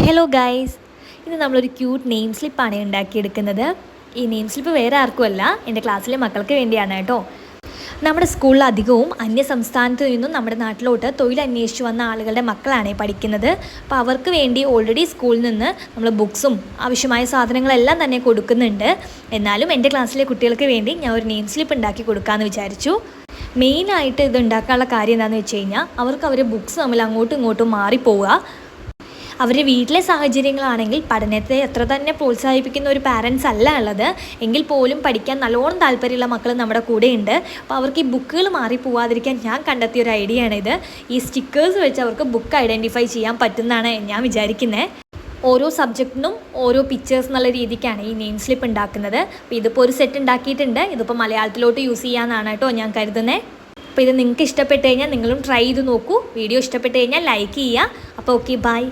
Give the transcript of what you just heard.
Hello guys, ഇന്ന് നമ്മളൊരു cute name സ്ലിപ്പാണ് ഉണ്ടാക്കിയെടുക്കുന്നത്. ഈ നെയിം സ്ലിപ്പ് വേറെ ആർക്കുമല്ല, എൻ്റെ ക്ലാസ്സിലെ മക്കൾക്ക് വേണ്ടിയാണ് കേട്ടോ. നമ്മുടെ സ്കൂളിൽ അധികവും അന്യ സംസ്ഥാനത്തു നിന്നും നമ്മുടെ നാട്ടിലോട്ട് തൊഴിലന്വേഷിച്ച് വന്ന ആളുകളുടെ മക്കളാണ് പഠിക്കുന്നത്. അപ്പോൾ അവർക്ക് വേണ്ടി ഓൾറെഡി സ്കൂളിൽ നിന്ന് നമ്മൾ ബുക്സും ആവശ്യമായ സാധനങ്ങളെല്ലാം തന്നെ കൊടുക്കുന്നുണ്ട്. എന്നാലും എൻ്റെ ക്ലാസ്സിലെ കുട്ടികൾക്ക് വേണ്ടി ഞാൻ ഒരു നെയിം സ്ലിപ്പ് ഉണ്ടാക്കി കൊടുക്കാമെന്ന് വിചാരിച്ചു. മെയിനായിട്ട് ഇത് ഉണ്ടാക്കാനുള്ള കാര്യം എന്താണെന്ന് വെച്ച് കഴിഞ്ഞാൽ അവരുടെ ബുക്സ് തമ്മിൽ അങ്ങോട്ടും ഇങ്ങോട്ടും മാറിപ്പോവുക. അവരുടെ വീട്ടിലെ സാഹചര്യങ്ങളാണെങ്കിൽ പഠനത്തെ എത്ര തന്നെ പ്രോത്സാഹിപ്പിക്കുന്ന ഒരു പാരൻസ് അല്ല ഉള്ളത്. എങ്കിൽ പോലും പഠിക്കാൻ നല്ലോണം താല്പര്യമുള്ള മക്കൾ നമ്മുടെ കൂടെയുണ്ട്. അപ്പോൾ അവർക്ക് ഈ ബുക്കുകൾ മാറിപ്പോവാതിരിക്കാൻ ഞാൻ കണ്ടെത്തിയ ഒരു ഐഡിയ ആണിത്. ഈ സ്റ്റിക്കേഴ്സ് വെച്ച് അവർക്ക് ബുക്ക് ഐഡൻറ്റിഫൈ ചെയ്യാൻ പറ്റുന്നതാണ് ഞാൻ വിചാരിക്കുന്നത്. ഓരോ സബ്ജക്റ്റിനും ഓരോ പിക്ചേഴ്സ് എന്നുള്ള രീതിക്കാണ് ഈ നെയിം സ്ലിപ്പ് ഉണ്ടാക്കുന്നത്. അപ്പോൾ ഇതിപ്പോൾ ഒരു സെറ്റ് ഉണ്ടാക്കിയിട്ടുണ്ട്. ഇതിപ്പോൾ മലയാളത്തിലോട്ട് യൂസ് ചെയ്യാമെന്നാണ് കേട്ടോ ഞാൻ കരുതുന്നത്. അപ്പോൾ ഇത് നിങ്ങൾക്ക് ഇഷ്ടപ്പെട്ട് കഴിഞ്ഞാൽ നിങ്ങളും ട്രൈ ചെയ്ത് നോക്കൂ. വീഡിയോ ഇഷ്ടപ്പെട്ട് കഴിഞ്ഞാൽ ലൈക്ക് ചെയ്യുക. അപ്പോൾ ഓക്കെ, ബൈ.